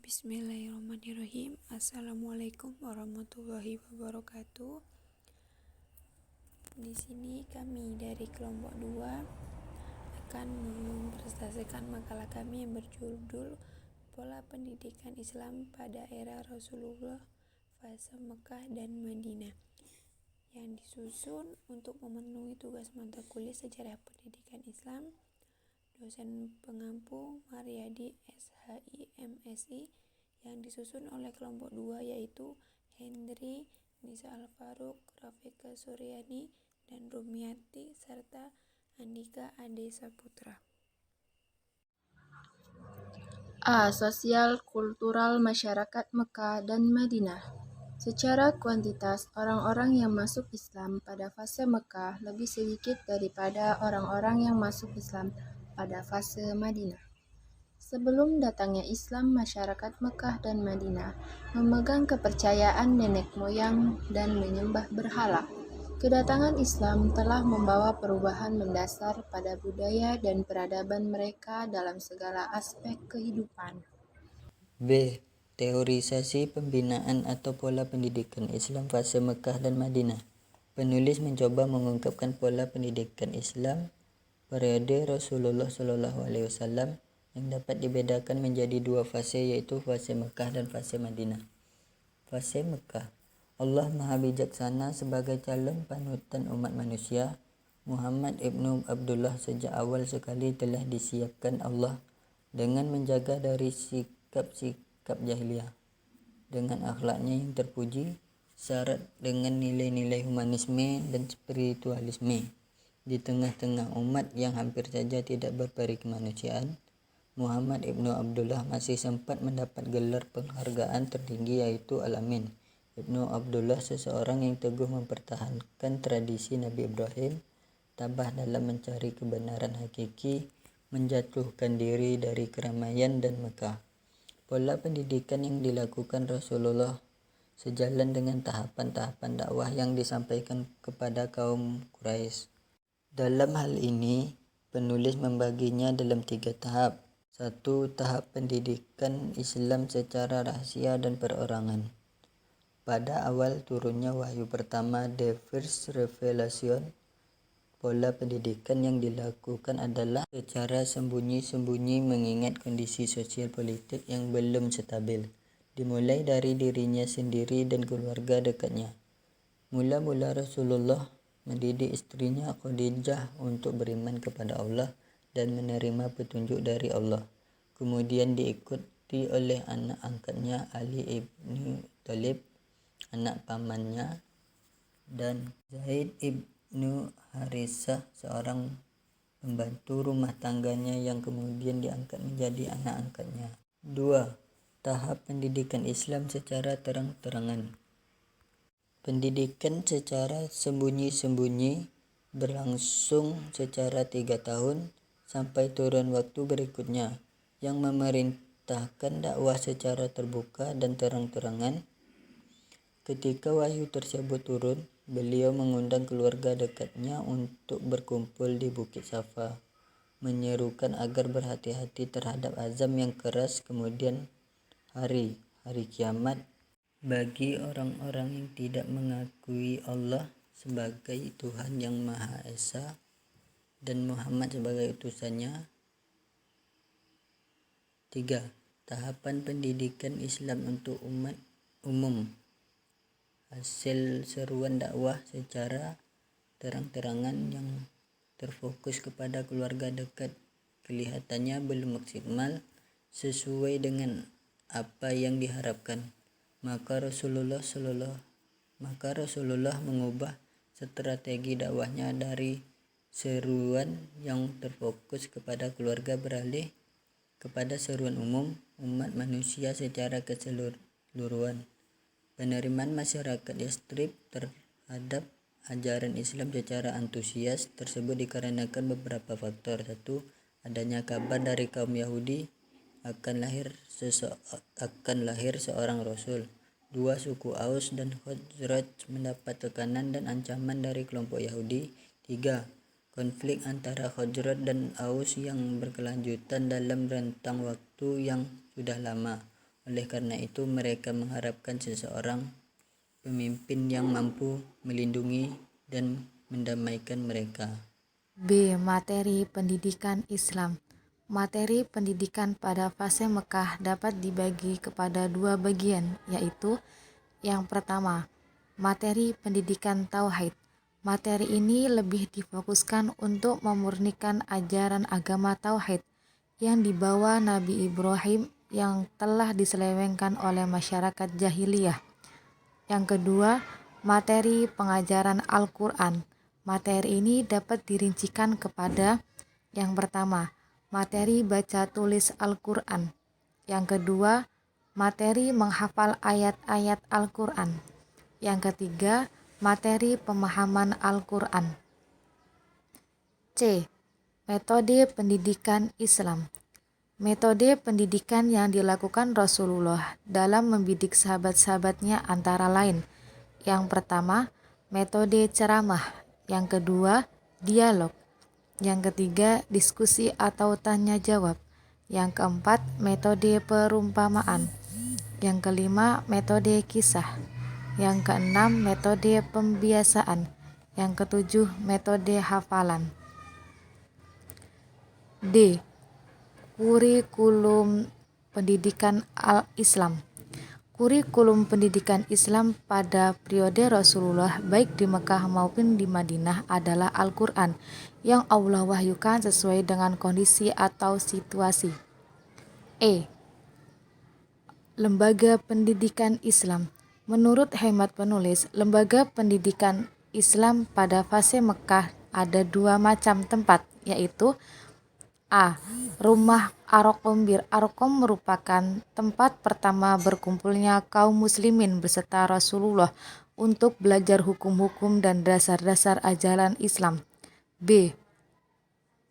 Bismillahirrahmanirrahim. Assalamualaikum warahmatullahi wabarakatuh. Di sini kami dari kelompok 2 akan mempresentasikan makalah kami yang berjudul Pola Pendidikan Islam pada Era Rasulullah Fase Mekah dan Madinah, yang disusun untuk memenuhi tugas mata kuliah Sejarah Pendidikan Islam. Dosen pengampu Mariadi SHI MSI, yang disusun oleh kelompok 2 yaitu Hendri, Nisa Alfaruk, Rafika Suryani, dan Rumiati, serta Andika Ade Saputra. A. Sosial kultural masyarakat Mekah dan Madinah. Secara kuantitas, orang-orang yang masuk Islam pada fase Mekah lebih sedikit daripada orang-orang yang masuk Islam pada fase Madinah. Sebelum datangnya Islam, masyarakat Mekah dan Madinah memegang kepercayaan nenek moyang dan menyembah berhala. Kedatangan Islam telah membawa perubahan mendasar pada budaya dan peradaban mereka dalam segala aspek kehidupan. B. Teorisasi pembinaan atau pola pendidikan Islam fase Mekah dan Madinah. Penulis mencoba mengungkapkan pola pendidikan Islam periode Rasulullah SAW yang dapat dibedakan menjadi dua fase, yaitu fase Mekah dan fase Madinah. Fase Mekah. Allah Maha Bijaksana sebagai calon panutan umat manusia, Muhammad ibnu Abdullah sejak awal sekali telah disiapkan Allah dengan menjaga dari sikap-sikap jahiliyah, dengan akhlaknya yang terpuji, syarat dengan nilai-nilai humanisme dan spiritualisme. Di tengah-tengah umat yang hampir saja tidak berperi kemanusiaan, Muhammad ibnu Abdullah masih sempat mendapat gelar penghargaan tertinggi, yaitu Al-Amin. Ibnu Abdullah seseorang yang teguh mempertahankan tradisi Nabi Ibrahim, tabah dalam mencari kebenaran hakiki, menjatuhkan diri dari keramaian dan Mekah. Pola pendidikan yang dilakukan Rasulullah sejalan dengan tahapan-tahapan dakwah yang disampaikan kepada kaum Quraisy. Dalam hal ini, penulis membaginya dalam 3 tahap. 1. Tahap pendidikan Islam secara rahasia dan perorangan. Pada awal turunnya wahyu pertama, the first revelation, pola pendidikan yang dilakukan adalah secara sembunyi-sembunyi mengingat kondisi sosial politik yang belum stabil, dimulai dari dirinya sendiri dan keluarga dekatnya. Mula-mula Rasulullah mendidik istrinya Khadijah untuk beriman kepada Allah dan menerima petunjuk dari Allah. Kemudian diikuti oleh anak angkatnya Ali ibnu Thalib, anak pamannya, dan Zaid ibnu Harisah, seorang pembantu rumah tangganya yang kemudian diangkat menjadi anak angkatnya. 2. Tahap pendidikan Islam secara terang-terangan. Pendidikan secara sembunyi-sembunyi berlangsung secara 3 tahun sampai turun waktu berikutnya yang memerintahkan dakwah secara terbuka dan terang-terangan. Ketika wahyu tersebut turun, beliau mengundang keluarga dekatnya untuk berkumpul di Bukit Safa, menyerukan agar berhati-hati terhadap azab yang keras kemudian hari kiamat bagi orang-orang yang tidak mengakui Allah sebagai Tuhan yang Maha Esa dan Muhammad sebagai utusannya. 3. Tahapan pendidikan Islam untuk umat umum. Hasil seruan dakwah secara terang-terangan yang terfokus kepada keluarga dekat kelihatannya belum maksimal sesuai dengan apa yang diharapkan. Maka Rasulullah mengubah strategi dakwahnya dari seruan yang terfokus kepada keluarga beralih kepada seruan umum umat manusia secara keseluruhan. Penerimaan masyarakat Yastrib terhadap ajaran Islam secara antusias tersebut dikarenakan beberapa faktor. 1. Adanya kabar dari kaum Yahudi akan lahir seorang Rasul. 2. Suku Aus dan Khazraj mendapat tekanan dan ancaman dari kelompok Yahudi. 3. Konflik antara Khazraj dan Aus yang berkelanjutan dalam rentang waktu yang sudah lama. Oleh karena itu, mereka mengharapkan seseorang pemimpin yang mampu melindungi dan mendamaikan mereka. B. Materi pendidikan Islam. Materi pendidikan pada fase Mekah dapat dibagi kepada dua bagian, yaitu yang pertama, materi pendidikan Tauhid. Materi ini lebih difokuskan untuk memurnikan ajaran agama Tauhid yang dibawa Nabi Ibrahim yang telah diselewengkan oleh masyarakat jahiliyah. Yang kedua, materi pengajaran Al-Quran. Materi ini dapat dirincikan kepada yang pertama, materi baca tulis Al-Quran. Yang kedua, materi menghafal ayat-ayat Al-Quran. Yang ketiga, materi pemahaman Al-Quran. C. Metode pendidikan Islam. Metode pendidikan yang dilakukan Rasulullah dalam membidik sahabat-sahabatnya antara lain: yang pertama, metode ceramah; yang kedua, dialog; yang ketiga, diskusi atau tanya jawab; yang keempat, metode perumpamaan; yang kelima, metode kisah; yang keenam, metode pembiasaan; yang ketujuh, metode hafalan. D. Kurikulum pendidikan Islam. Kurikulum pendidikan Islam pada periode Rasulullah baik di Mekah maupun di Madinah adalah Al-Quran yang Allah wahyukan sesuai dengan kondisi atau situasi. E. Lembaga pendidikan Islam. Menurut hemat penulis, lembaga pendidikan Islam pada fase Mekah ada dua macam tempat, yaitu A. Rumah Arqam. Arqam merupakan tempat pertama berkumpulnya kaum muslimin beserta Rasulullah untuk belajar hukum-hukum dan dasar-dasar ajaran Islam. B.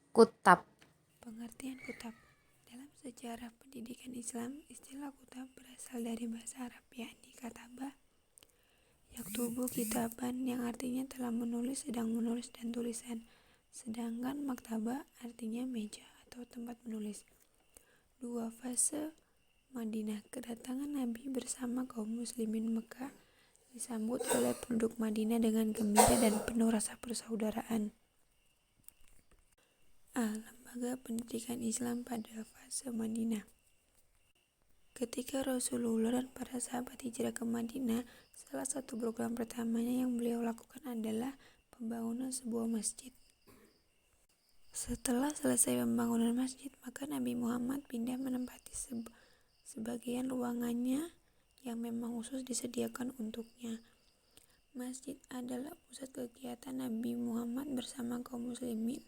Kutab. Pengertian kutab. Dalam sejarah pendidikan Islam, istilah kutab berasal dari bahasa Arab, yakni kataba, yaktubu kitaban, yang artinya telah menulis, sedang menulis, dan tulisan. Sedangkan maktaba artinya meja atau tempat menulis. 2. Fase Madinah. Kedatangan Nabi bersama kaum muslimin Mekah disambut oleh penduduk Madinah dengan gembira dan penuh rasa persaudaraan. A. Lembaga pendidikan Islam pada fase Madinah. Ketika Rasulullah dan para sahabat hijrah ke Madinah, salah satu program pertamanya yang beliau lakukan adalah pembangunan sebuah masjid. Setelah selesai pembangunan masjid, maka Nabi Muhammad pindah menempati sebagian ruangannya yang memang khusus disediakan untuknya. Masjid adalah pusat kegiatan Nabi Muhammad bersama kaum muslimin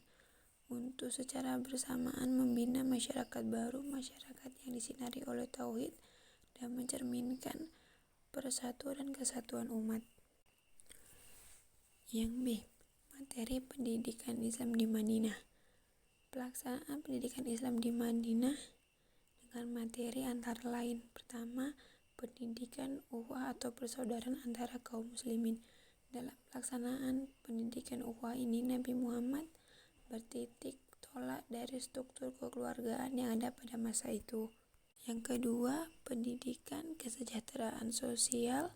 untuk secara bersamaan membina masyarakat baru, masyarakat yang disinari oleh tauhid dan mencerminkan persatuan dan kesatuan umat. Yang B. Materi pendidikan Islam di Madinah. Pelaksanaan pendidikan Islam di Madinah dengan materi antara lain: pertama, pendidikan ukhuwah atau persaudaraan antara kaum muslimin. Dalam pelaksanaan pendidikan ukhuwah ini, Nabi Muhammad bertitik tolak dari struktur kekeluargaan yang ada pada masa itu. Yang kedua, pendidikan kesejahteraan sosial.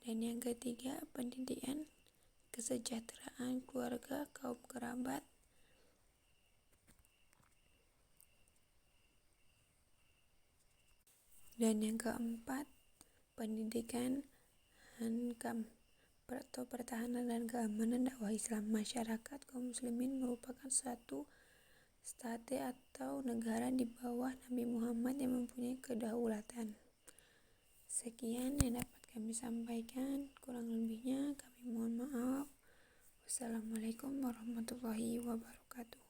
Dan yang ketiga, pendidikan kesejahteraan keluarga, kaum kerabat. Dan yang keempat, pendidikan hankam atau pertahanan dan keamanan dakwah Islam. Masyarakat kaum muslimin merupakan satu state atau negara di bawah Nabi Muhammad yang mempunyai kedaulatan. Sekian yang dapat kami sampaikan, kurang lebihnya kami mohon maaf. Wassalamualaikum warahmatullahi wabarakatuh.